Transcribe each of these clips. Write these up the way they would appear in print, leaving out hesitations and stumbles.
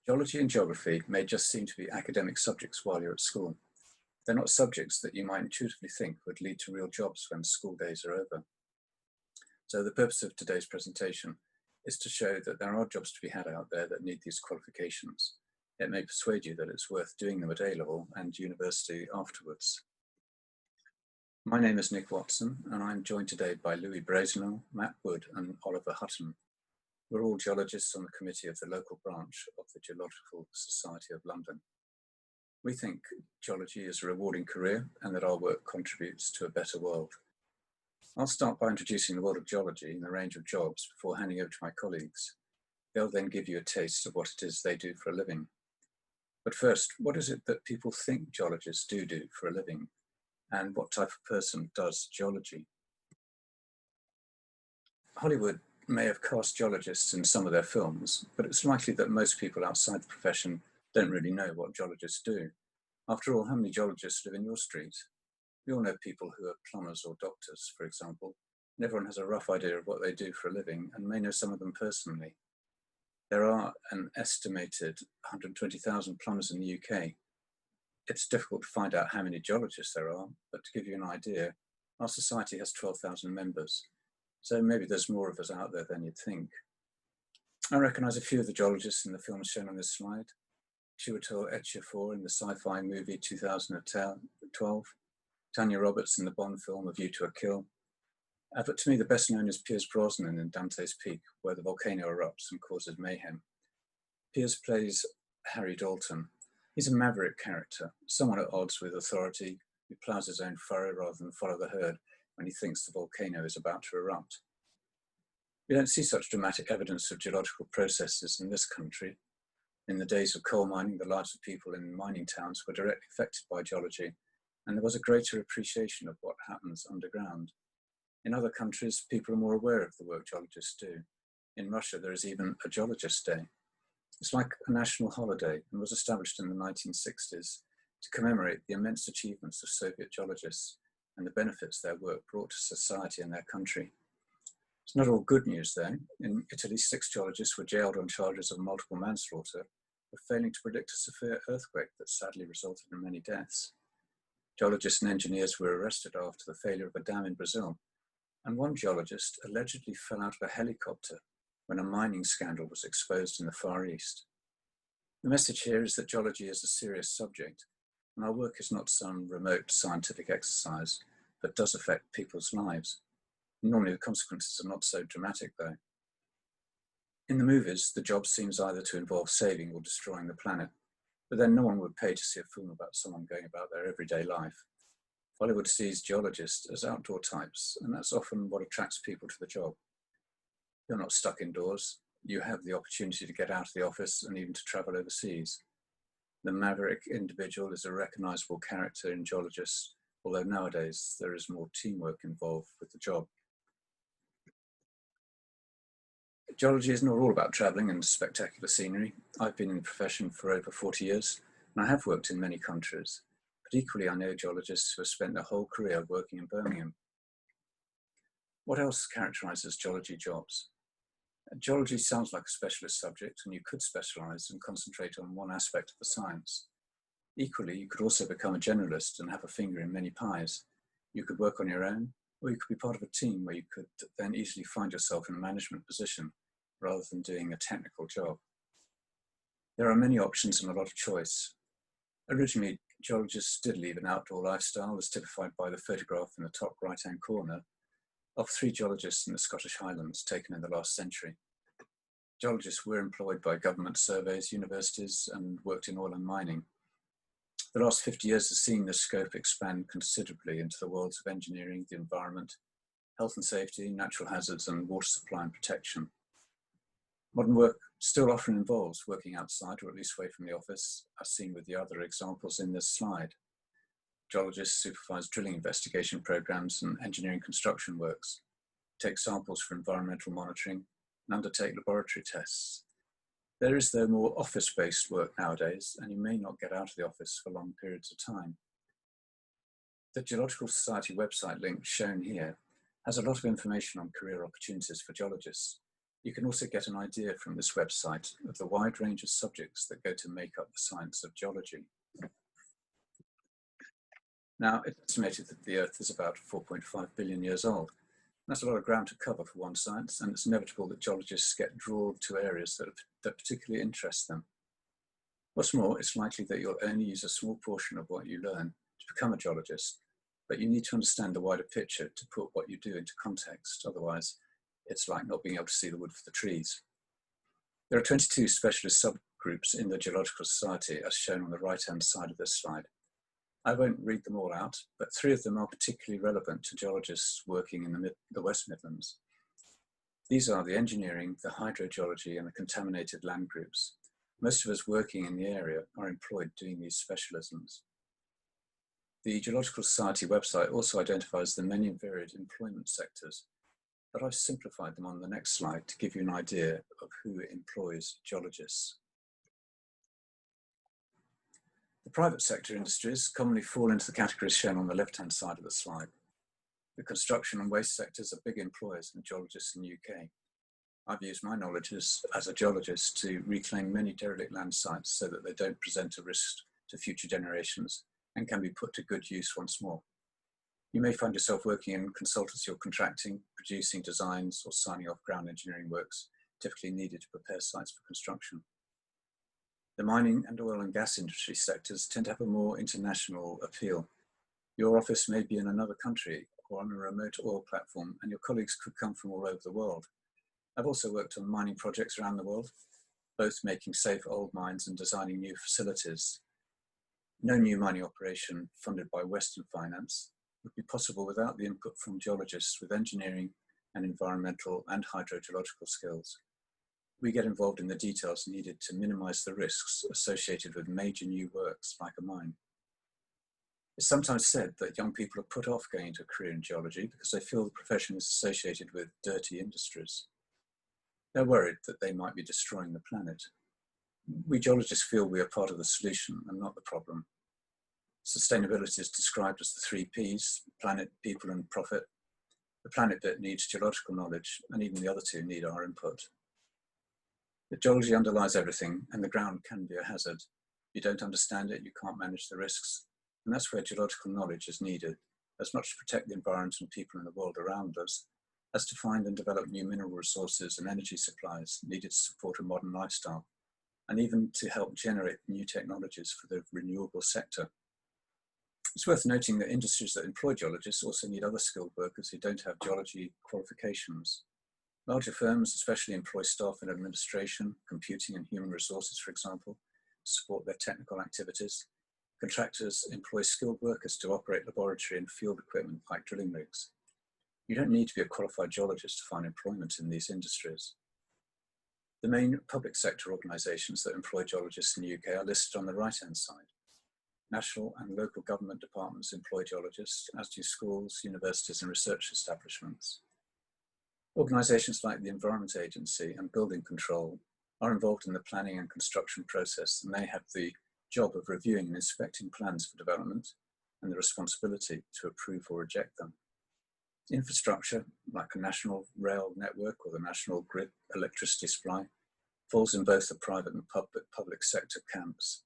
Geology and geography may just seem to be academic subjects while you're at school. They're not subjects that you might intuitively think would lead to real jobs when school days are over. So the purpose of today's presentation is to show that there are jobs to be had out there that need these qualifications. It may persuade you that it's worth doing them at A-level and university afterwards. My name is Nick Watson, and I'm joined today by Louis Brazenell, Matt Wood, and Oliver Hutton. We're all geologists on the committee of the local branch of the Geological Society of London. We think geology is a rewarding career and that our work contributes to a better world. I'll start by introducing the world of geology and the range of jobs before handing over to my colleagues. They'll then give you a taste of what it is they do for a living. But first, what is it that people think geologists do for a living? And what type of person does geology? Hollywood may have cast geologists in some of their films, but it's likely that most people outside the profession don't really know what geologists do. After all, how many geologists live in your street? We all know people who are plumbers or doctors, for example, and everyone has a rough idea of what they do for a living and may know some of them personally. There are an estimated 120,000 plumbers in the UK. It's difficult to find out how many geologists there are, but to give you an idea, our society has 12,000 members. So maybe there's more of us out there than you'd think. I recognise a few of the geologists in the films shown on this slide. Chiwetel Ejiofor in the sci-fi movie 2012, Tanya Roberts in the Bond film A View to a Kill. But to me, the best known is Piers Brosnan in Dante's Peak, where the volcano erupts and causes mayhem. Piers plays Harry Dalton. He's a maverick character, someone at odds with authority, who ploughs his own furrow rather than follow the herd when he thinks the volcano is about to erupt. We don't see such dramatic evidence of geological processes in this country. In the days of coal mining, the lives of people in mining towns were directly affected by geology, and there was a greater appreciation of what happens underground. In other countries, people are more aware of the work geologists do. In Russia, there is even a Geologist Day. It's like a national holiday and was established in the 1960s to commemorate the immense achievements of Soviet geologists and the benefits their work brought to society and their country. It's not all good news though. In Italy, 6 geologists were jailed on charges of multiple manslaughter for failing to predict a severe earthquake that sadly resulted in many deaths. Geologists and engineers were arrested after the failure of a dam in Brazil, and one geologist allegedly fell out of a helicopter when a mining scandal was exposed in the Far East. The message here is that geology is a serious subject, and our work is not some remote scientific exercise, but does affect people's lives. Normally the consequences are not so dramatic though. In the movies, the job seems either to involve saving or destroying the planet, but then no one would pay to see a film about someone going about their everyday life. Hollywood sees geologists as outdoor types, and that's often what attracts people to the job. You're not stuck indoors. You have the opportunity to get out of the office and even to travel overseas. The maverick individual is a recognizable character in geologists, although nowadays there is more teamwork involved with the job. Geology is not all about traveling and spectacular scenery. I've been in the profession for over 40 years, and I have worked in many countries. But equally, I know geologists who have spent their whole career working in Birmingham. What else characterizes geology jobs? Geology sounds like a specialist subject, and you could specialize and concentrate on one aspect of the science. Equally, you could also become a generalist and have a finger in many pies. You could work on your own, or you could be part of a team where you could then easily find yourself in a management position rather than doing a technical job. There are many options and a lot of choice. Originally, geologists did lead an outdoor lifestyle, as typified by the photograph in the top right-hand corner of 3 geologists in the Scottish Highlands taken in the last century. Geologists were employed by government surveys, universities, and worked in oil and mining. The last 50 years has seen the scope expand considerably into the worlds of engineering, the environment, health and safety, natural hazards, and water supply and protection. Modern work still often involves working outside or at least away from the office, as seen with the other examples in this slide. Geologists supervise drilling investigation programs and engineering construction works, take samples for environmental monitoring, and undertake laboratory tests. There is, though, more office-based work nowadays, and you may not get out of the office for long periods of time. The Geological Society website link shown here has a lot of information on career opportunities for geologists, You can also get an idea from this website of the wide range of subjects that go to make up the science of geology. Now, it's estimated that the Earth is about 4.5 billion years old. That's a lot of ground to cover for one science, and it's inevitable that geologists get drawn to areas that particularly interest them. What's more, it's likely that you'll only use a small portion of what you learn to become a geologist, but you need to understand the wider picture to put what you do into context. Otherwise, it's like not being able to see the wood for the trees. There are 22 specialist subgroups in the Geological Society, as shown on the right-hand side of this slide. I won't read them all out, but 3 of them are particularly relevant to geologists working in the West Midlands. These are the engineering, the hydrogeology, and the contaminated land groups. Most of us working in the area are employed doing these specialisms. The Geological Society website also identifies the many and varied employment sectors, but I've simplified them on the next slide to give you an idea of who employs geologists. The private sector industries commonly fall into the categories shown on the left-hand side of the slide. The construction and waste sectors are big employers of geologists in the UK. I've used my knowledge as a geologist to reclaim many derelict land sites so that they don't present a risk to future generations and can be put to good use once more. You may find yourself working in consultancy or contracting, producing designs or signing off ground engineering works typically needed to prepare sites for construction. The mining and oil and gas industry sectors tend to have a more international appeal. Your office may be in another country or on a remote oil platform, and your colleagues could come from all over the world. I've also worked on mining projects around the world, both making safe old mines and designing new facilities. No new mining operation funded by Western finance would be possible without the input from geologists with engineering and environmental and hydrogeological skills. We get involved in the details needed to minimize the risks associated with major new works like a mine. It's sometimes said that young people are put off going into a career in geology because they feel the profession is associated with dirty industries. They're worried that they might be destroying the planet. We geologists feel we are part of the solution and not the problem. Sustainability is described as the 3 Ps, planet, people, and profit. The planet bit needs geological knowledge, and even the other 2 need our input. The geology underlies everything, and the ground can be a hazard. If you don't understand it, you can't manage the risks, and that's where geological knowledge is needed, as much to protect the environment and people in the world around us, as to find and develop new mineral resources and energy supplies needed to support a modern lifestyle, and even to help generate new technologies for the renewable sector. It's worth noting that industries that employ geologists also need other skilled workers who don't have geology qualifications. Larger firms especially employ staff in administration, computing and human resources, for example, to support their technical activities. Contractors employ skilled workers to operate laboratory and field equipment like drilling rigs. You don't need to be a qualified geologist to find employment in these industries. The main public sector organisations that employ geologists in the UK are listed on the right-hand side. National and local government departments employ geologists, as do schools, universities and research establishments. Organisations like the Environment Agency and Building Control are involved in the planning and construction process, and they have the job of reviewing and inspecting plans for development and the responsibility to approve or reject them. Infrastructure, like a national rail network or the national grid electricity supply, falls in both the private and public sector camps.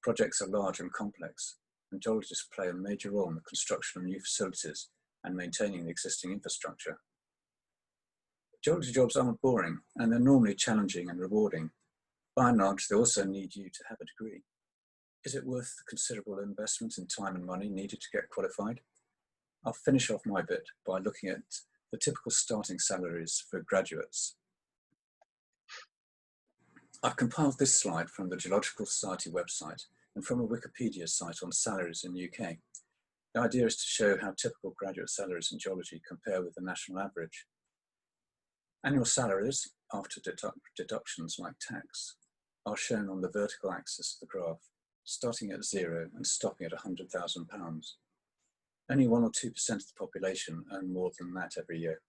Projects are large and complex, and geologists play a major role in the construction of new facilities and maintaining the existing infrastructure. Geology jobs aren't boring, and they're normally challenging and rewarding. By and large, they also need you to have a degree. Is it worth the considerable investment in time and money needed to get qualified? I'll finish off my bit by looking at the typical starting salaries for graduates. I've compiled this slide from the Geological Society website and from a Wikipedia site on salaries in the UK. The idea is to show how typical graduate salaries in geology compare with the national average. Annual salaries, after deductions like tax, are shown on the vertical axis of the graph, starting at 0 and stopping at £100,000. Only 1 or 2% of the population earn more than that every year.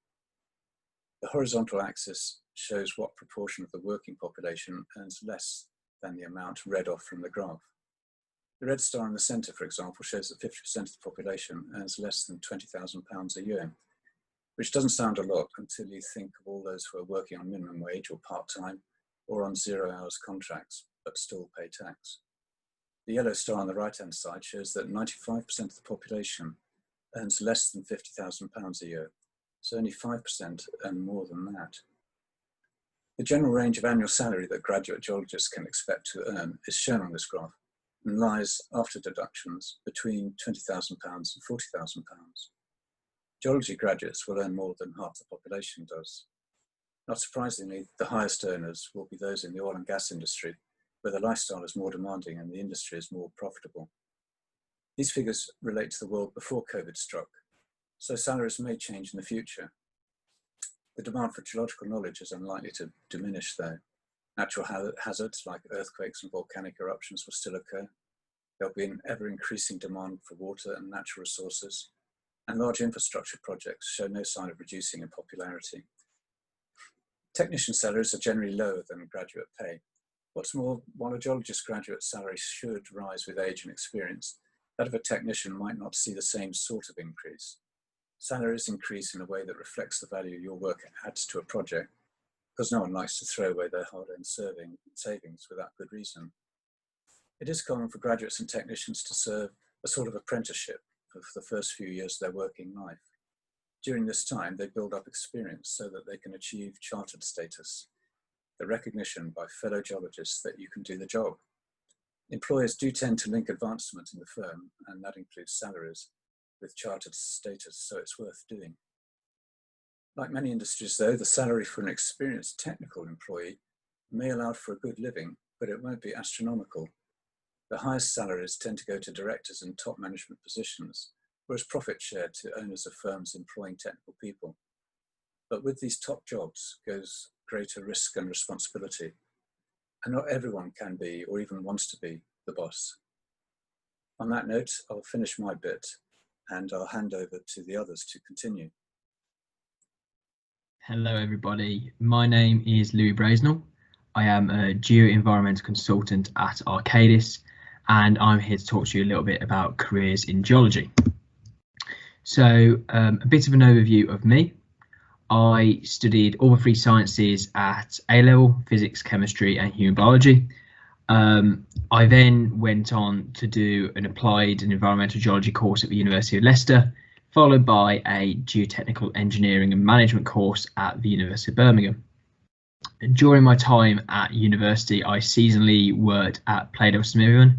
The horizontal axis shows what proportion of the working population earns less than the amount read off from the graph. The red star in the centre, for example, shows that 50% of the population earns less than £20,000 a year. which doesn't sound a lot until you think of all those who are working on minimum wage or part-time or on 0 hours contracts, but still pay tax. The yellow star on the right-hand side shows that 95% of the population earns less than £50,000 a year, so only 5% earn more than that. The general range of annual salary that graduate geologists can expect to earn is shown on this graph and lies, after deductions, between £20,000 and £40,000. Geology graduates will earn more than half the population does. Not surprisingly, the highest earners will be those in the oil and gas industry, where the lifestyle is more demanding and the industry is more profitable. These figures relate to the world before COVID struck, so salaries may change in the future. The demand for geological knowledge is unlikely to diminish though. Natural hazards like earthquakes and volcanic eruptions will still occur. There'll be an ever-increasing demand for water and natural resources, and large infrastructure projects show no sign of reducing in popularity. Technician salaries are generally lower than graduate pay. What's more, while a geologist graduate salary should rise with age and experience, that of a technician might not see the same sort of increase. Salaries increase in a way that reflects the value your work adds to a project, because no one likes to throw away their hard-earned savings without good reason. It is common for graduates and technicians to serve a sort of apprenticeship for the first few years of their working life. During this time, they build up experience so that they can achieve chartered status, the recognition by fellow geologists that you can do the job. Employers do tend to link advancement in the firm, and that includes salaries, with chartered status, so it's worth doing. Like many industries though, the salary for an experienced technical employee may allow for a good living, but it won't be astronomical. The highest salaries tend to go to directors and top management positions, whereas profit shared to owners of firms employing technical people. But with these top jobs goes greater risk and responsibility, and not everyone can be or even wants to be the boss. On that note, I'll finish my bit and I'll hand over to the others to continue. Hello everybody, my name is Louis Brazenall. I am a geo-environmental consultant at ATKINS, and I'm here to talk to you a little bit about careers in geology. So a bit of an overview of me. I studied all the three sciences at A-level, physics, chemistry and human biology. I then went on to do an applied and environmental geology course at the University of Leicester, followed by a geotechnical engineering and management course at the University of Birmingham. During my time at university, I seasonally worked at Playdell Smithman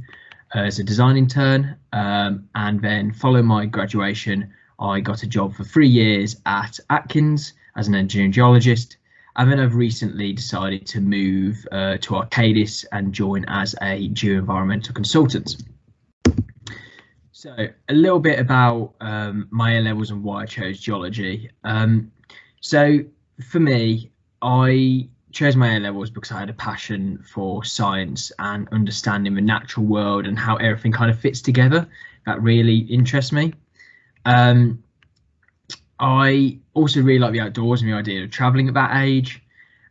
as a design intern, and then following my graduation, I got a job for 3 years at ATKINS as an engineering geologist, and then I've recently decided to move to ATKINS and join as a geo-environmental consultant. So a little bit about my A-levels and why I chose geology. So for me, I chose my A-levels because I had a passion for science and understanding the natural world and how everything kind of fits together. That really interests me. I also really like the outdoors and the idea of traveling at that age.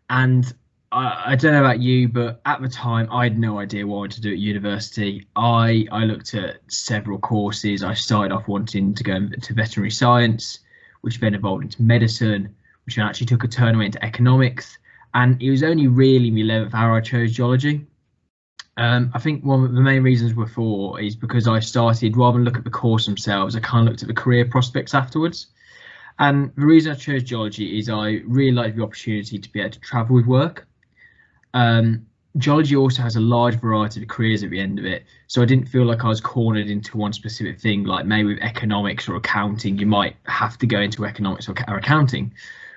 And I don't know about you, but at the time I had no idea what I wanted to do at university. I looked at several courses. I started off wanting to go into veterinary science, which then evolved into medicine, which actually took a turn away into economics. And it was only really in the 11th hour I chose geology. I think one of the main reasons is because I started, rather than look at the course themselves, I kind of looked at the career prospects afterwards. And the reason I chose geology is I really like the opportunity to be able to travel with work. Geology also has a large variety of careers at the end of it, so I didn't feel like I was cornered into one specific thing, like maybe with economics or accounting, you might have to go into economics or accounting.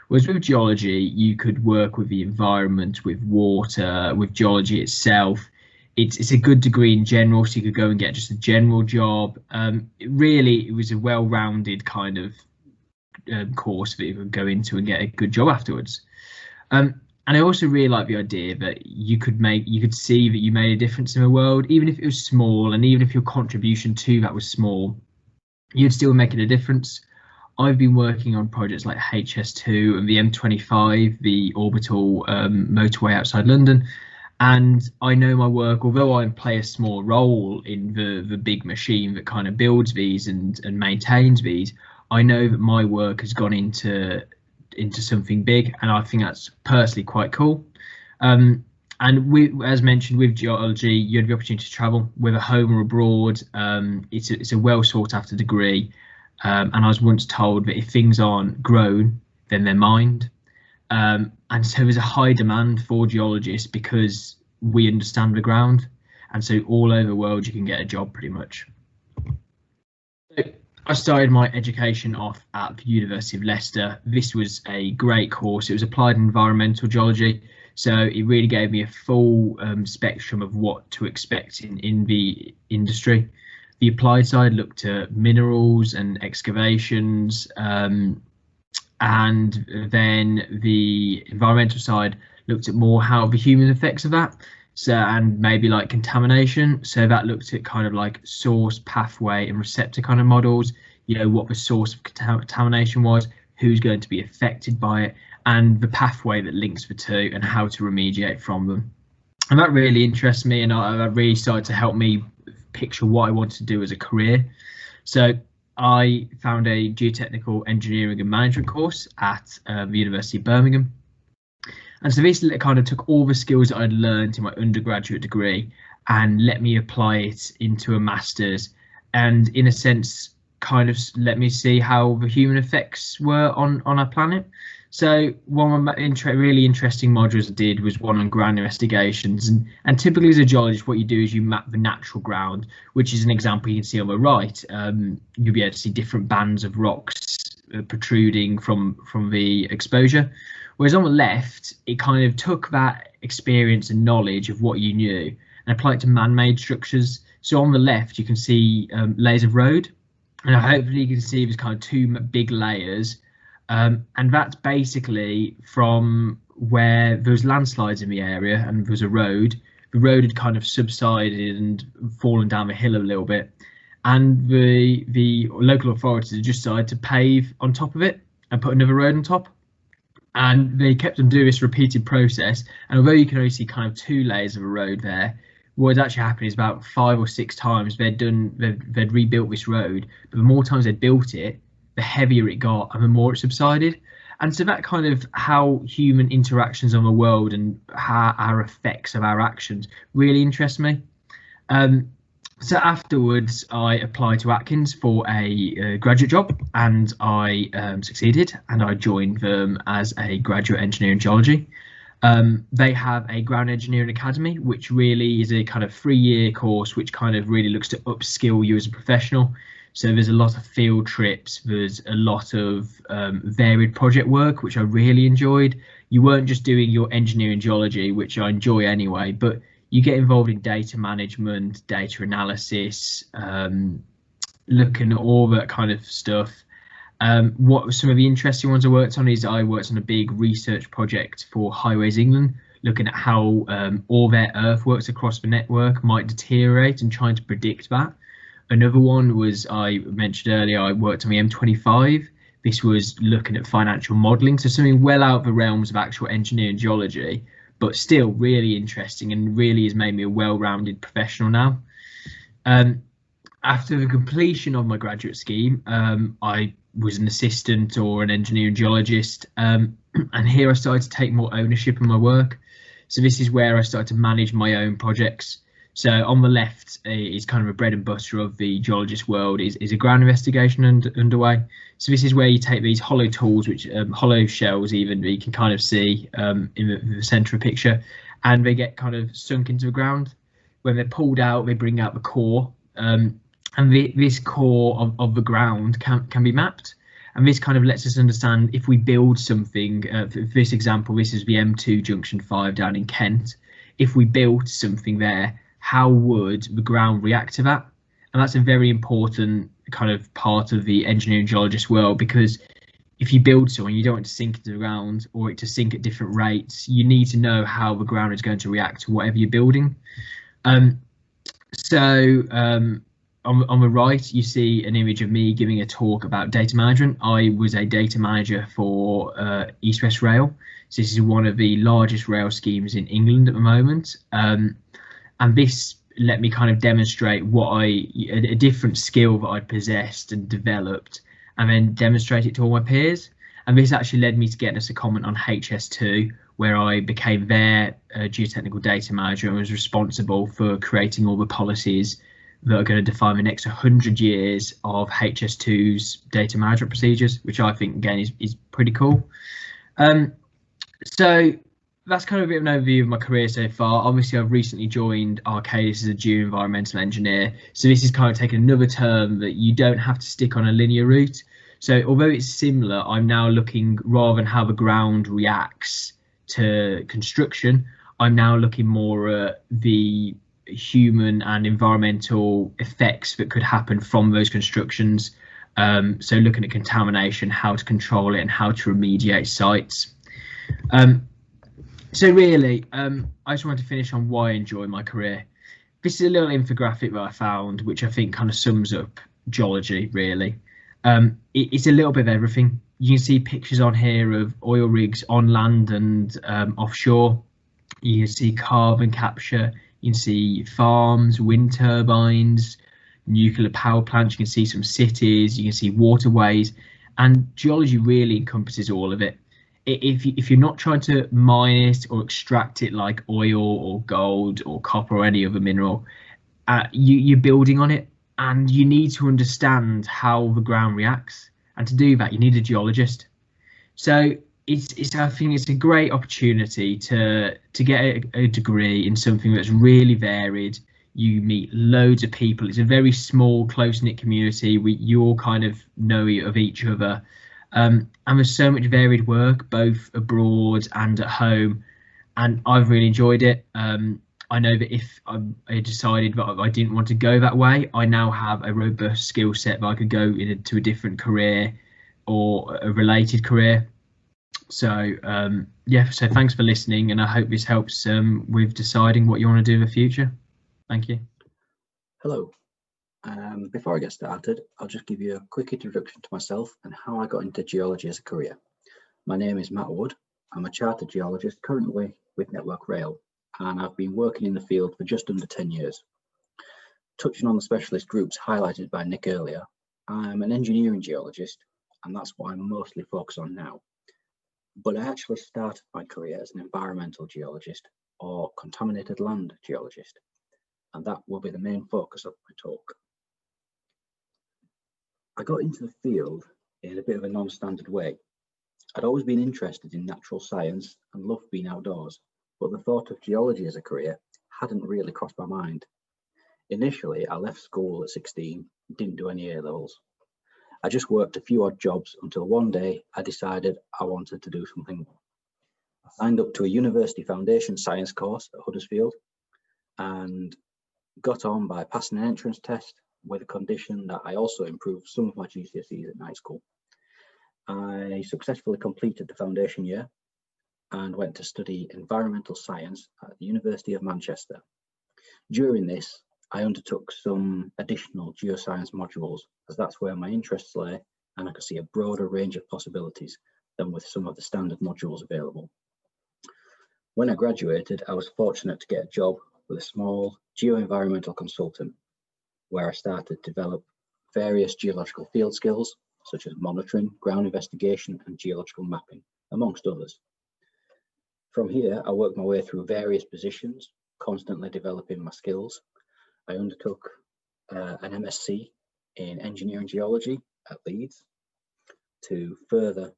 Whereas with geology, you could work with the environment, with water, with geology itself. It's a good degree in general, so you could go and get just a general job. It was a well-rounded kind of course that you could go into and get a good job afterwards. And I also really like the idea that you could see that you made a difference in the world, even if it was small, and even if your contribution to that was small, you'd still make it a difference. I've been working on projects like HS2 and the M25, the orbital motorway outside London, and I know my work, although I play a small role in the big machine that kind of builds these and maintains these, I know that my work has gone into something big, and I think that's personally quite cool. And as mentioned, with geology, you have the opportunity to travel, whether home or abroad. It's a well sought after degree, and I was once told that if things aren't grown, then they're mined. And so there's a high demand for geologists because we understand the ground, and so all over the world you can get a job pretty much. So I started my education off at the University of Leicester. This was a great course. It was applied environmental geology, so it really gave me a full spectrum of what to expect in the industry. The applied side looked at minerals and excavations, and then the environmental side looked at more how the human effects of that. So, and maybe like contamination. So that looked at kind of like source, pathway and receptor kind of models, you know, what the source of contamination was, who's going to be affected by it, and the pathway that links the two and how to remediate from them. And that really interests me, and that really started to help me picture what I wanted to do as a career. So I found a geotechnical engineering and management course at the University of Birmingham. And so this kind of took all the skills that I'd learned in my undergraduate degree and let me apply it into a master's, and in a sense kind of let me see how the human effects were on our planet. So one of my really interesting modules I did was one on ground investigations, and typically as a geologist what you do is you map the natural ground, which is an example you can see on the right. You'll be able to see different bands of rocks protruding from the exposure. Whereas on the left, it kind of took that experience and knowledge of what you knew and applied it to man-made structures. So on the left, you can see layers of road, and hopefully you can see there's kind of two big layers. And that's basically from where there was landslides in the area and there was a road. The road had kind of subsided and fallen down the hill a little bit, and the local authorities had just decided to pave on top of it and put another road on top. And they kept on doing this repeated process, and although you can only see kind of two layers of a road there, what had actually happened is about 5 or 6 times they'd rebuilt this road, but the more times they'd built it, the heavier it got and the more it subsided. And so that kind of how human interactions on the world and how our effects of our actions really interests me. So afterwards, I applied to ATKINS for a graduate job, and I succeeded, and I joined them as a graduate engineer in geology. They have a ground engineering academy, which really is a kind of 3-year course, which kind of really looks to upskill you as a professional. So there's a lot of field trips, there's a lot of varied project work, which I really enjoyed. You weren't just doing your engineering geology, which I enjoy anyway, but you get involved in data management, data analysis, looking at all that kind of stuff. What some of the interesting ones I worked on is I worked on a big research project for Highways England, looking at how all their earthworks across the network might deteriorate and trying to predict that. Another one was, I mentioned earlier, I worked on the M25. This was looking at financial modelling, so something well out of the realms of actual engineering geology, but still really interesting and really has made me a well-rounded professional now. After the completion of my graduate scheme, I was an assistant or an engineering geologist, and here I started to take more ownership of my work. So this is where I started to manage my own projects. So on the left is kind of a bread and butter of the geologist world is a ground investigation underway. So this is where you take these hollow tools, which hollow shells even, you can kind of see in the centre of the picture, and they get kind of sunk into the ground. When they're pulled out, they bring out the core, and this core of the ground can be mapped. And this kind of lets us understand if we build something, for this example, this is the M2 Junction 5 down in Kent. If we built something there, how would the ground react to that? And that's a very important kind of part of the engineering geologist world, because if you build something, you don't want to sink into the ground or it to sink at different rates. You need to know how the ground is going to react to whatever you're building. On the right, you see an image of me giving a talk about data management. I was a data manager for East West Rail. So this is one of the largest rail schemes in England at the moment. And this let me kind of demonstrate what a different skill that I possessed and developed, and then demonstrate it to all my peers. And this actually led me to getting us a comment on HS2, where I became their geotechnical data manager and was responsible for creating all the policies that are going to define the next 100 years of HS2's data management procedures, which I think, again, is pretty cool. So that's kind of a bit of an overview of my career so far. Obviously, I've recently joined ATKINS as a geoenvironmental engineer. So this is kind of taking another term that you don't have to stick on a linear route. So although it's similar, I'm now looking, rather than how the ground reacts to construction, I'm now looking more at the human and environmental effects that could happen from those constructions. So looking at contamination, how to control it, and how to remediate sites. So really, I just wanted to finish on why I enjoy my career. This is a little infographic that I found, which I think kind of sums up geology, really. It's a little bit of everything. You can see pictures on here of oil rigs on land and offshore. You can see carbon capture. You can see farms, wind turbines, nuclear power plants. You can see some cities. You can see waterways. And geology really encompasses all of it. If you're not trying to mine it or extract it like oil or gold or copper or any other mineral, you're building on it, and you need to understand how the ground reacts. And to do that, you need a geologist. So I think it's a great opportunity to get a degree in something that's really varied. You meet loads of people. It's a very small, close-knit community. You all kind of know of each other. And there's so much varied work, both abroad and at home, and I've really enjoyed it. I know that if I decided that I didn't want to go that way, I now have a robust skill set that I could go into a different career or a related career. So yeah, so thanks for listening, and I hope this helps with deciding what you want to do in the future. Thank you. Hello. Before I get started, I'll just give you a quick introduction to myself and how I got into geology as a career. My name is Matt Wood. I'm a chartered geologist currently with Network Rail, and I've been working in the field for just under 10 years. Touching on the specialist groups highlighted by Nick earlier, I'm an engineering geologist, and that's what I'm mostly focused on now. But I actually started my career as an environmental geologist or contaminated land geologist, and that will be the main focus of my talk. I got into the field in a bit of a non-standard way. I'd always been interested in natural science and loved being outdoors, but the thought of geology as a career hadn't really crossed my mind. Initially, I left school at 16, didn't do any A-levels. I just worked a few odd jobs until one day I decided I wanted to do something more. I signed up to a university foundation science course at Huddersfield and got on by passing an entrance test with a condition that I also improved some of my GCSEs at night school. I successfully completed the foundation year and went to study environmental science at the University of Manchester. During this, I undertook some additional geoscience modules, as that's where my interests lay, and I could see a broader range of possibilities than with some of the standard modules available. When I graduated, I was fortunate to get a job with a small geoenvironmental consultant, where I started to develop various geological field skills, such as monitoring, ground investigation, and geological mapping, amongst others. From here, I worked my way through various positions, constantly developing my skills. I undertook an MSc in engineering geology at Leeds to further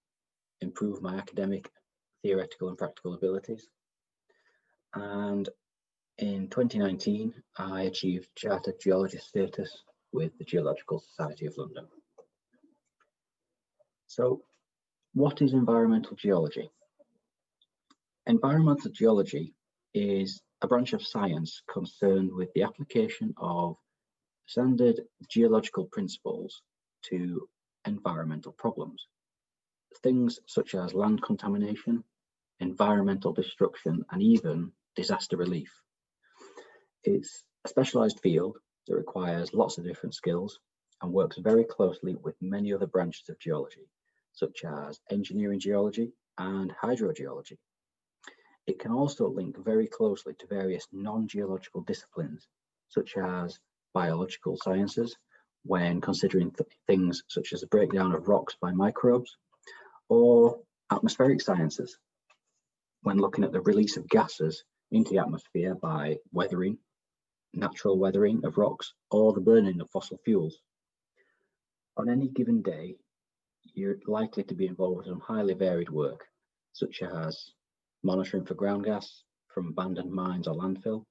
improve my academic, theoretical, and practical abilities. And in 2019, I achieved Chartered Geologist status with the Geological Society of London. So, what is environmental geology? Environmental geology is a branch of science concerned with the application of standard geological principles to environmental problems. Things such as land contamination, environmental destruction, and even disaster relief. It's a specialised field that requires lots of different skills and works very closely with many other branches of geology, such as engineering geology and hydrogeology. It can also link very closely to various non-geological disciplines, such as biological sciences, when considering things such as the breakdown of rocks by microbes, or atmospheric sciences, when looking at the release of gases into the atmosphere by weathering, natural weathering of rocks, or the burning of fossil fuels. On any given day, you're likely to be involved in highly varied work, such as monitoring for ground gas from abandoned mines or landfill,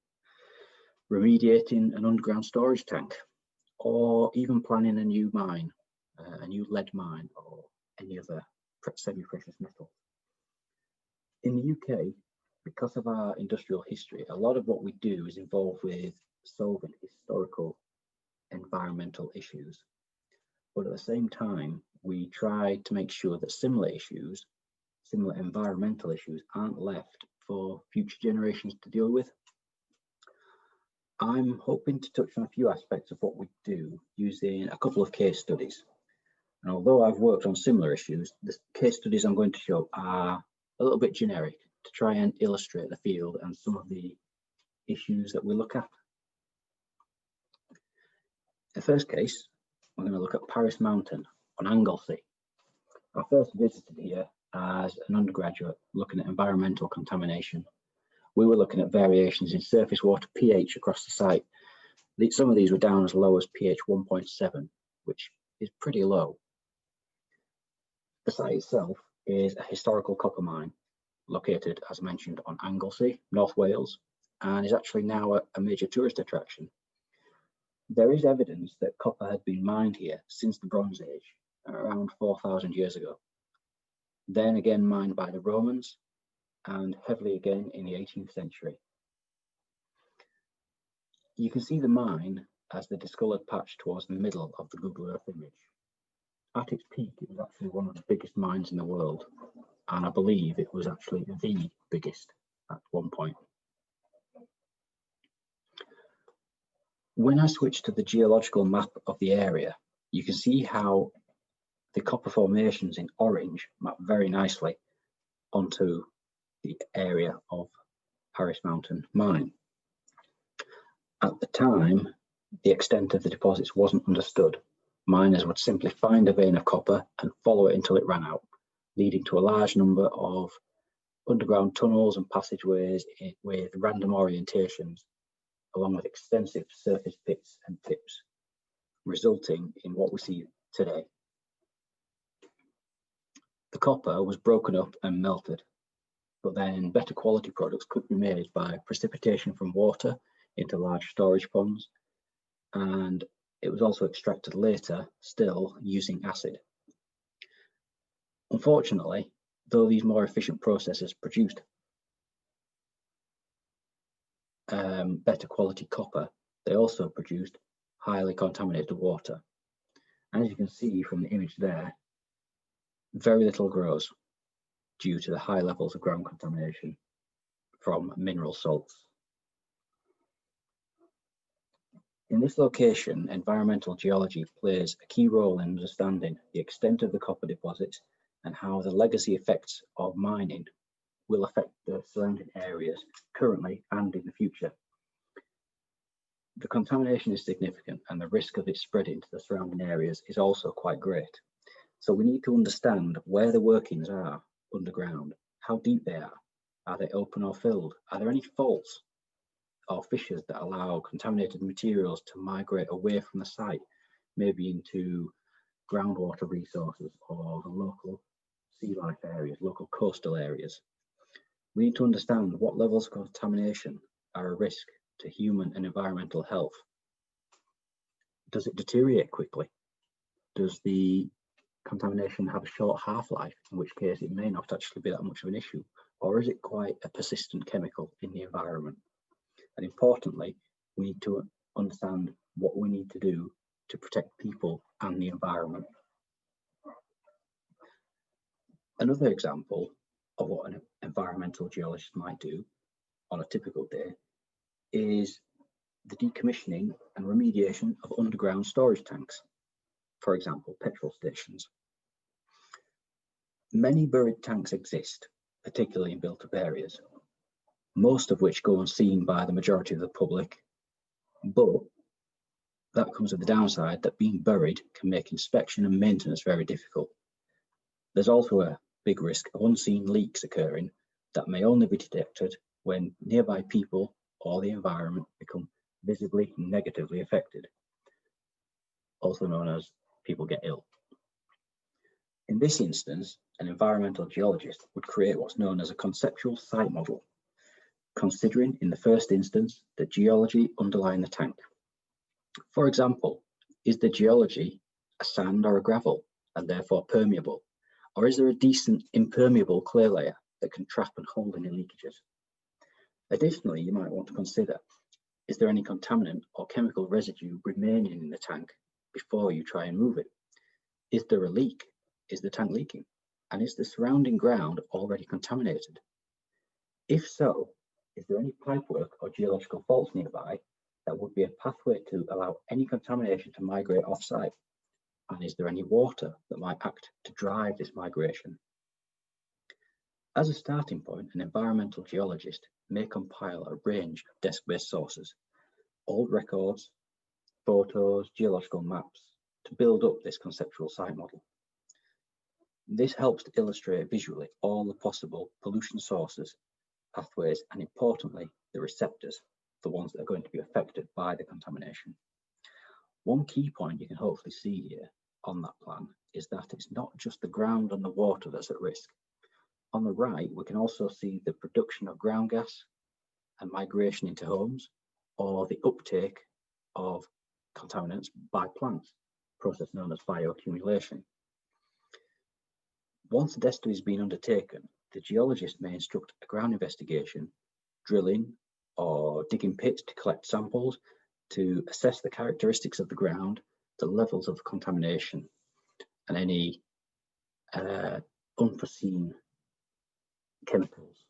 remediating an underground storage tank, or even planning a new mine, a new lead mine, or any other semi-precious metal. In the UK, because of our industrial history, a lot of what we do is involved with solving historical environmental issues. But at the same time, we try to make sure that similar issues, similar environmental issues, aren't left for future generations to deal with. I'm hoping to touch on a few aspects of what we do using a couple of case studies. And although I've worked on similar issues, the case studies I'm going to show are a little bit generic to try and illustrate the field and some of the issues that we look at. In the first case, we're going to look at Paris Mountain on Anglesey. I first visited here as an undergraduate looking at environmental contamination. We were looking at variations in surface water pH across the site. Some of these were down as low as pH 1.7, which is pretty low. The site itself is a historical copper mine located, as mentioned, on Anglesey, North Wales, and is actually now a major tourist attraction. There is evidence that copper had been mined here since the Bronze Age, around 4,000 years ago. Then again mined by the Romans, and heavily again in the 18th century. You can see the mine as the discoloured patch towards the middle of the Google Earth image. At its peak, it was actually one of the biggest mines in the world, and I believe it was actually the biggest at one point. When I switch to the geological map of the area, you can see how the copper formations in orange map very nicely onto the area of Paris Mountain mine. At the time, the extent of the deposits wasn't understood. Miners would simply find a vein of copper and follow it until it ran out, leading to a large number of underground tunnels and passageways with random orientations, along with extensive surface pits and tips, resulting in what we see today. The copper was broken up and melted, but then better quality products could be made by precipitation from water into large storage ponds, and it was also extracted later, still using acid. Unfortunately, though these more efficient processes produced better quality copper, they also produced highly contaminated water. And as you can see from the image there, very little grows due to the high levels of ground contamination from mineral salts. In this location, environmental geology plays a key role in understanding the extent of the copper deposits and how the legacy effects of mining will affect the surrounding areas currently and in the future. The contamination is significant and the risk of it spreading to the surrounding areas is also quite great. So we need to understand where the workings are underground, how deep they are they open or filled, are there any faults or fissures that allow contaminated materials to migrate away from the site, maybe into groundwater resources or the local sea life areas, local coastal areas. We need to understand what levels of contamination are a risk to human and environmental health. Does it deteriorate quickly? Does the contamination have a short half-life, in which case it may not actually be that much of an issue? Or is it quite a persistent chemical in the environment? And importantly, we need to understand what we need to do to protect people and the environment. Another example of what an environmental geologist might do on a typical day is the decommissioning and remediation of underground storage tanks, for example, petrol stations. Many buried tanks exist, particularly in built-up areas, most of which go unseen by the majority of the public, but that comes with the downside that being buried can make inspection and maintenance very difficult. There's also a big risk of unseen leaks occurring that may only be detected when nearby people or the environment become visibly negatively affected, also known as people get ill. In this instance, an environmental geologist would create what's known as a conceptual site model, considering in the first instance the geology underlying the tank. For example, is the geology a sand or a gravel and therefore permeable? Or is there a decent impermeable clay layer that can trap and hold any leakages? Additionally, you might want to consider, is there any contaminant or chemical residue remaining in the tank before you try and move it? Is there a leak? Is the tank leaking? And is the surrounding ground already contaminated? If so, is there any pipework or geological faults nearby that would be a pathway to allow any contamination to migrate off-site? And is there any water that might act to drive this migration? As a starting point, an environmental geologist may compile a range of desk-based sources, old records, photos, geological maps, to build up this conceptual site model. This helps to illustrate visually all the possible pollution sources, pathways, and importantly, the receptors, the ones that are going to be affected by the contamination. One key point you can hopefully see here on that plan is that it's not just the ground and the water that's at risk. On the right, we can also see the production of ground gas and migration into homes, or the uptake of contaminants by plants, a process known as bioaccumulation. Once a test has been undertaken, the geologist may instruct a ground investigation, drilling or digging pits to collect samples to assess the characteristics of the ground, the levels of contamination, and any unforeseen chemicals.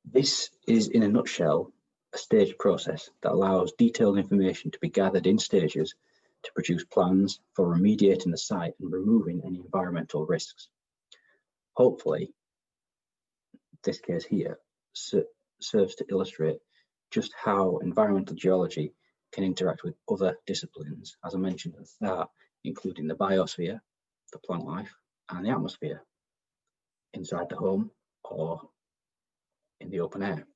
This is, in a nutshell, a staged process that allows detailed information to be gathered in stages to produce plans for remediating the site and removing any environmental risks. Hopefully, this case here serves to illustrate just how environmental geology can interact with other disciplines, as I mentioned at the start, including the biosphere, the plant life, and the atmosphere, inside the home or in the open air.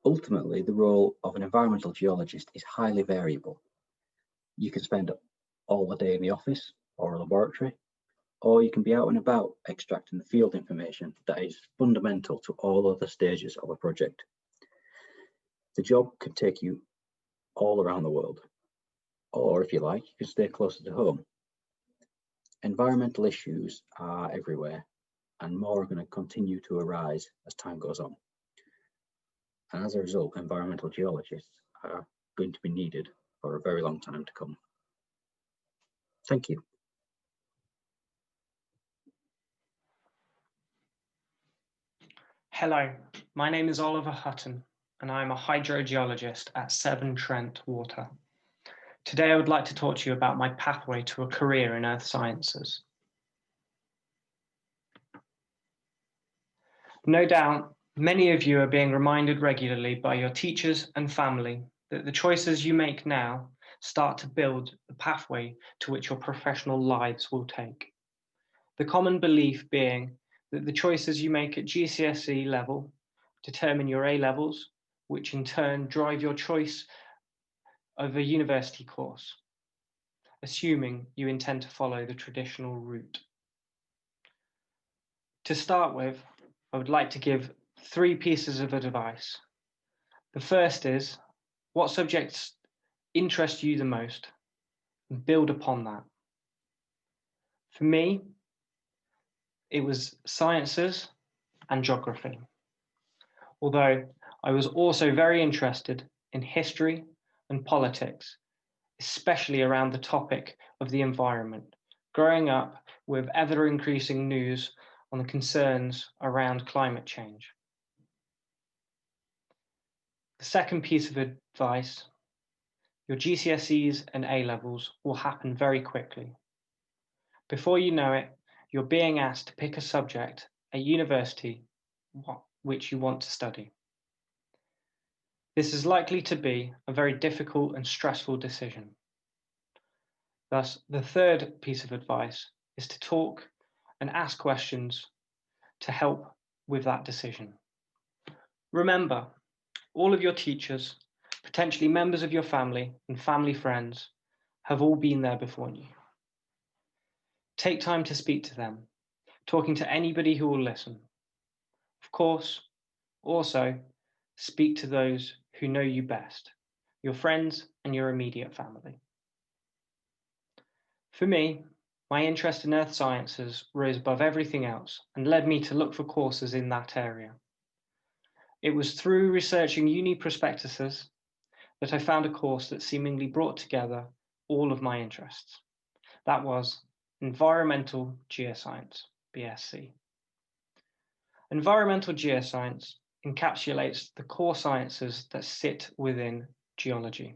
Ultimately, the role of an environmental geologist is highly variable. You can spend all the day in the office or a laboratory, or you can be out and about extracting the field information that is fundamental to all other stages of a project. The job can take you all around the world, or if you like, you can stay closer to home. Environmental issues are everywhere, and more are going to continue to arise as time goes on. And as a result, environmental geologists are going to be needed for a very long time to come. Thank you. Hello, my name is Oliver Hutton, and I'm a hydrogeologist at Severn Trent Water. Today I would like to talk to you about my pathway to a career in earth sciences. No doubt, many of you are being reminded regularly by your teachers and family that the choices you make now start to build the pathway to which your professional lives will take. The common belief being that the choices you make at GCSE level determine your A levels, which in turn drive your choice of a university course, assuming you intend to follow the traditional route. To start with, I would like to give 3 pieces of advice. The first is, what subjects interest you the most, and build upon that. For me, it was sciences and geography, although I was also very interested in history and politics, especially around the topic of the environment, growing up with ever-increasing news on the concerns around climate change. The second piece of advice, your GCSEs and A-levels will happen very quickly. Before you know it, you're being asked to pick a subject at university which you want to study. This is likely to be a very difficult and stressful decision. Thus, the third piece of advice is to talk and ask questions to help with that decision. Remember, all of your teachers, potentially members of your family and family friends, have all been there before you. Take time to speak to them, talking to anybody who will listen. Of course, also speak to those who know you best, your friends and your immediate family. For me, my interest in earth sciences rose above everything else and led me to look for courses in that area. It was through researching uni prospectuses that I found a course that seemingly brought together all of my interests. That was Environmental Geoscience, BSc. Environmental Geoscience encapsulates the core sciences that sit within geology,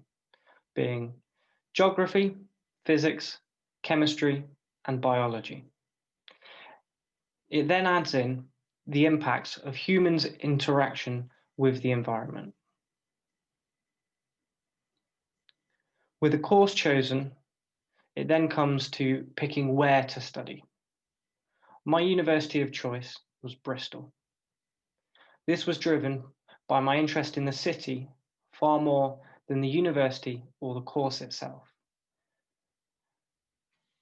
being geography, physics, chemistry, and biology. It then adds in the impacts of humans' interaction with the environment. With a course chosen, it then comes to picking where to study. My university of choice was Bristol. This was driven by my interest in the city far more than the university or the course itself.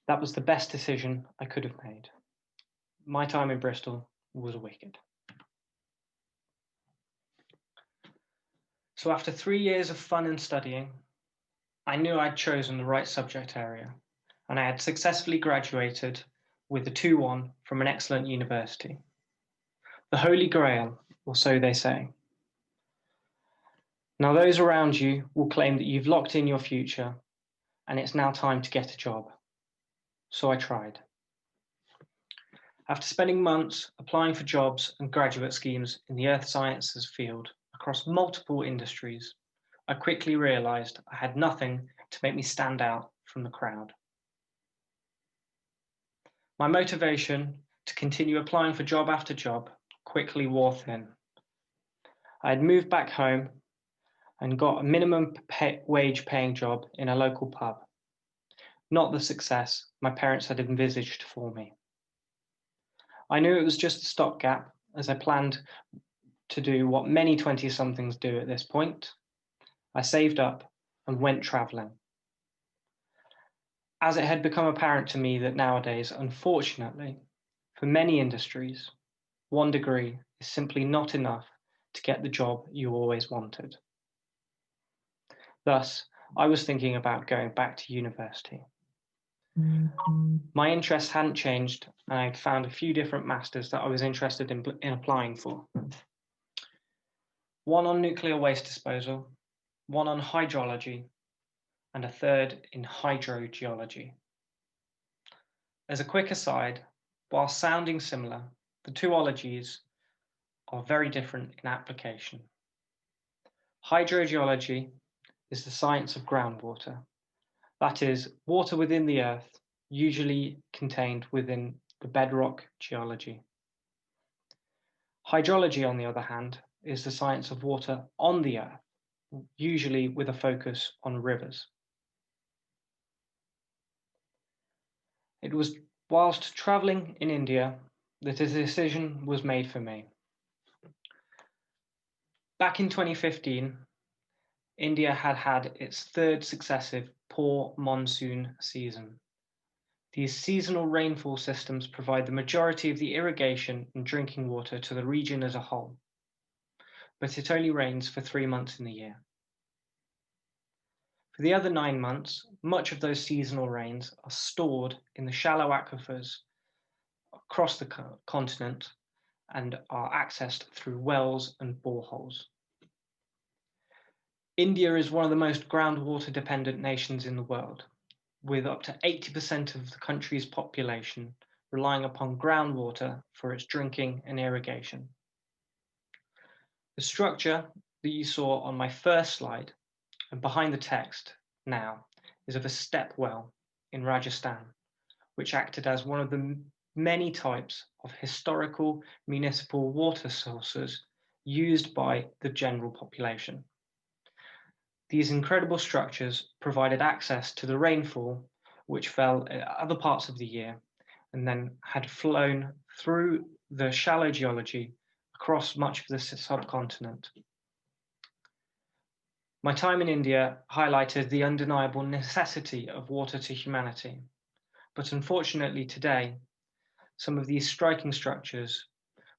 That was the best decision I could have made. My time in Bristol was wicked. So after 3 years of fun and studying, I knew I'd chosen the right subject area, and I had successfully graduated with a 2-1 from an excellent university. The Holy Grail, or so they say. Now those around you will claim that you've locked in your future and it's now time to get a job. So I tried. After spending months applying for jobs and graduate schemes in the earth sciences field across multiple industries, I quickly realised I had nothing to make me stand out from the crowd. My motivation to continue applying for job after job quickly wore thin. I had moved back home and got a minimum wage paying job in a local pub. Not the success my parents had envisaged for me. I knew it was just a stopgap as I planned to do what many 20-somethings do at this point. I saved up and went travelling. As it had become apparent to me that nowadays, unfortunately, for many industries, 1 degree is simply not enough to get the job you always wanted. Thus, I was thinking about going back to university. My interests hadn't changed, and I'd found a few different masters that I was interested in applying for. One on nuclear waste disposal, one on hydrology, and a third in hydrogeology. As a quick aside, while sounding similar, the two ologies are very different in application. Hydrogeology is the science of groundwater, that is, water within the earth, usually contained within the bedrock geology. Hydrology, on the other hand, is the science of water on the earth, usually with a focus on rivers. It was whilst travelling in India that a decision was made for me. Back in 2015, India had had its 3rd successive poor monsoon season. These seasonal rainfall systems provide the majority of the irrigation and drinking water to the region as a whole, but it only rains for 3 months in the year. For the other 9 months, much of those seasonal rains are stored in the shallow aquifers across the continent and are accessed through wells and boreholes. India is one of the most groundwater dependent nations in the world, with up to 80% of the country's population relying upon groundwater for its drinking and irrigation. The structure that you saw on my first slide and behind the text now is of a step well in Rajasthan, which acted as one of the many types of historical municipal water sources used by the general population. These incredible structures provided access to the rainfall which fell at other parts of the year and then had flown through the shallow geology across much of the subcontinent. My time in India highlighted the undeniable necessity of water to humanity, but unfortunately today, some of these striking structures,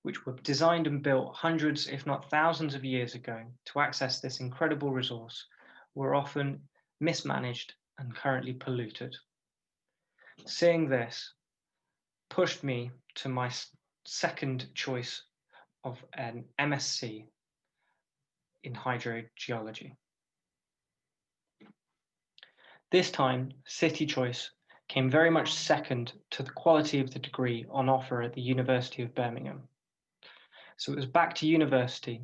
which were designed and built hundreds, if not thousands of years ago to access this incredible resource, were often mismanaged and currently polluted. Seeing this pushed me to my second choice of an MSc in hydrogeology. This time, City Choice came very much second to the quality of the degree on offer at the University of Birmingham. So it was back to university,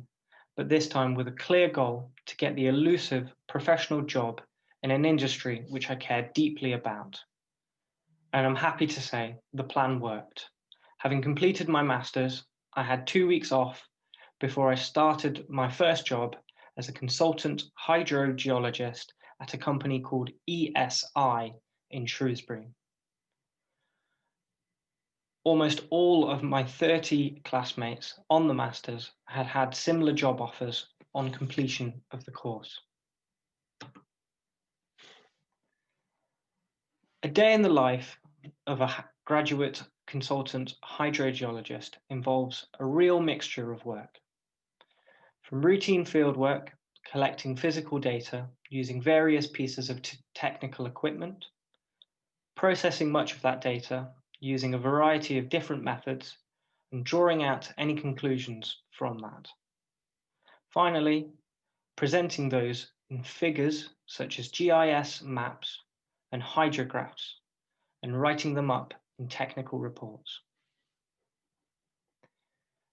but this time with a clear goal to get the elusive professional job in an industry which I cared deeply about. And I'm happy to say the plan worked. Having completed my master's, I had 2 weeks off before I started my first job as a consultant hydrogeologist at a company called ESI in Shrewsbury. Almost all of my 30 classmates on the Masters had had similar job offers on completion of the course. A day in the life of a graduate consultant hydrogeologist involves a real mixture of work. From routine fieldwork, collecting physical data using various pieces of technical equipment, processing much of that data using a variety of different methods, and drawing out any conclusions from that. Finally, presenting those in figures such as GIS maps and hydrographs, and writing them up in technical reports.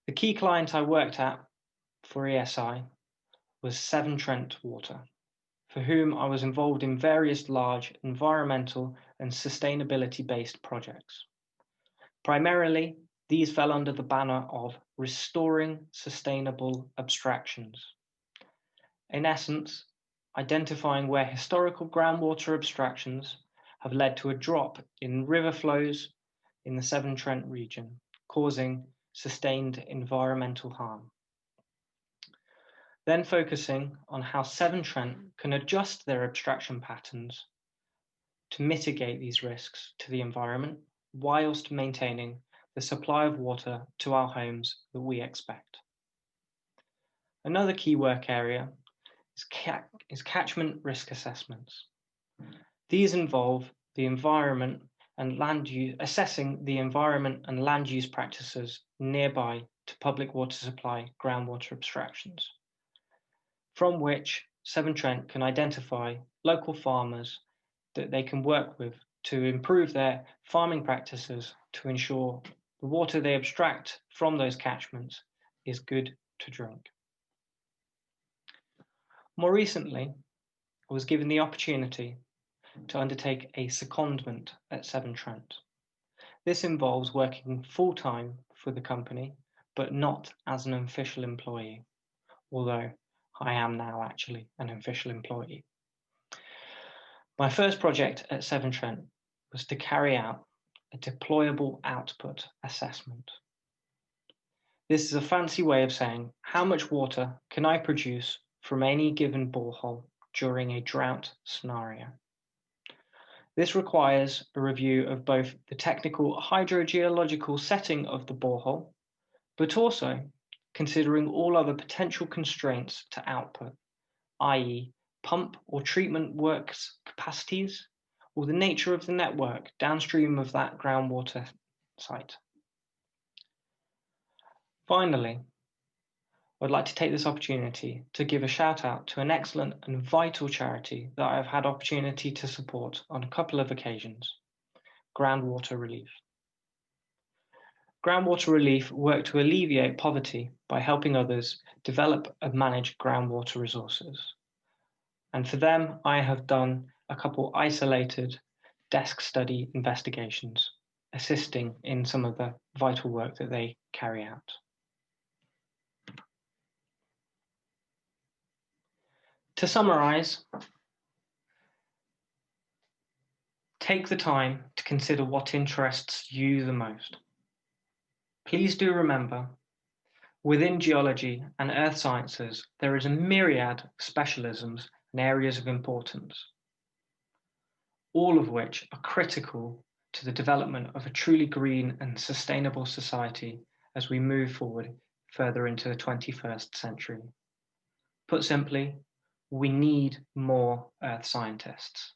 The key client I worked at for ESI was Severn Trent Water, for whom I was involved in various large environmental and sustainability-based projects. Primarily, these fell under the banner of restoring sustainable abstractions. In essence, identifying where historical groundwater abstractions have led to a drop in river flows in the Severn Trent region, causing sustained environmental harm. Then focusing on how Severn Trent can adjust their abstraction patterns to mitigate these risks to the environment, whilst maintaining the supply of water to our homes that we expect. Another key work area is catchment risk assessments. These involve the environment and land use, assessing the environment and land use practices nearby to public water supply groundwater abstractions, from which Severn Trent can identify local farmers that they can work with to improve their farming practices to ensure the water they abstract from those catchments is good to drink. More recently, I was given the opportunity to undertake a secondment at Severn Trent. This involves working full-time for the company, but not as an official employee, although I am now actually an official employee. My first project at Severn Trent was to carry out a deployable output assessment. This is a fancy way of saying how much water can I produce from any given borehole during a drought scenario. This requires a review of both the technical hydrogeological setting of the borehole, but also considering all other potential constraints to output, i.e. pump or treatment works capacities, or the nature of the network downstream of that groundwater site. Finally, I'd like to take this opportunity to give a shout out to an excellent and vital charity that I've had opportunity to support on a couple of occasions, Groundwater Relief. Groundwater Relief work to alleviate poverty by helping others develop and manage groundwater resources. And for them, I have done a couple isolated desk study investigations, assisting in some of the vital work that they carry out. To summarise, take the time to consider what interests you the most. Please do remember, within geology and earth sciences, there is a myriad of specialisms and areas of importance, all of which are critical to the development of a truly green and sustainable society as we move forward further into the 21st century. Put simply, we need more earth scientists.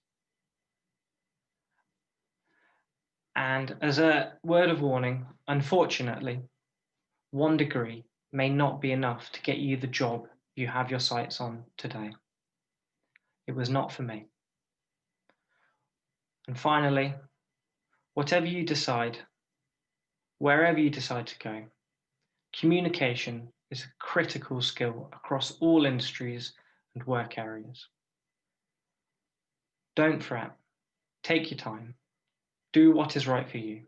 And as a word of warning, unfortunately, 1 degree may not be enough to get you the job you have your sights on today. It was not for me. And finally, whatever you decide, wherever you decide to go, communication is a critical skill across all industries and work areas. Don't fret, take your time, do what is right for you.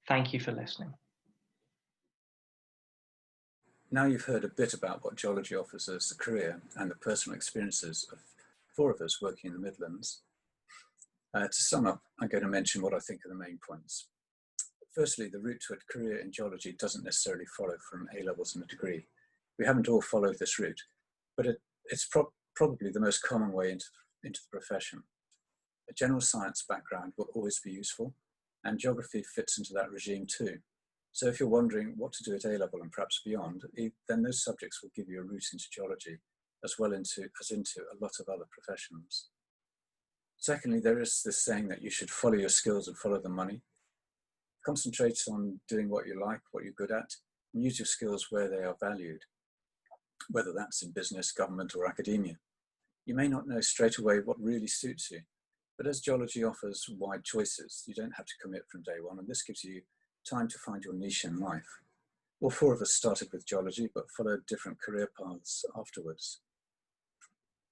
Thank you for listening. Now you've heard a bit about what geology offers as a career and the personal experiences of 4 of us working in the Midlands. To sum up, I'm going to mention what I think are the main points. Firstly, the route to a career in geology doesn't necessarily follow from A-levels and a degree. We haven't all followed this route, but it's probably the most common way into the profession. A general science background will always be useful, and geography fits into that regime too. So if you're wondering what to do at A-level and perhaps beyond, then those subjects will give you a route into geology as into a lot of other professions. Secondly, there is this saying that you should follow your skills and follow the money. Concentrate on doing what you like, what you're good at, and use your skills where they are valued, whether that's in business, government, or academia. You may not know straight away what really suits you, but as geology offers wide choices, you don't have to commit from day one, and this gives you time to find your niche in life. All 4 of us started with geology, but followed different career paths afterwards.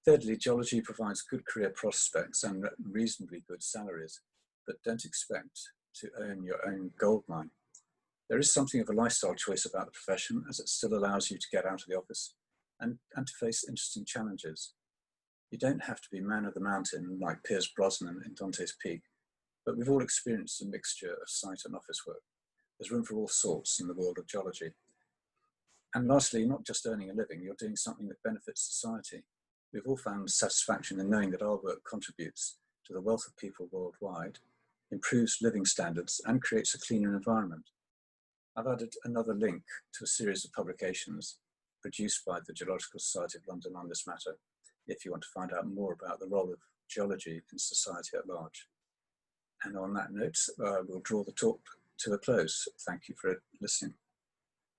Thirdly, geology provides good career prospects and reasonably good salaries, but don't expect to own your own gold mine. There is something of a lifestyle choice about the profession, as it still allows you to get out of the office and to face interesting challenges. You don't have to be man of the mountain like Piers Brosnan in Dante's Peak, but we've all experienced a mixture of site and office work. There's room for all sorts in the world of geology. And lastly, not just earning a living, you're doing something that benefits society. We've all found satisfaction in knowing that our work contributes to the wealth of people worldwide, improves living standards, and creates a cleaner environment. I've added another link to a series of publications produced by the Geological Society of London on this matter, if you want to find out more about the role of geology in society at large. And on that note, we'll draw the talk to a close. Thank you for listening.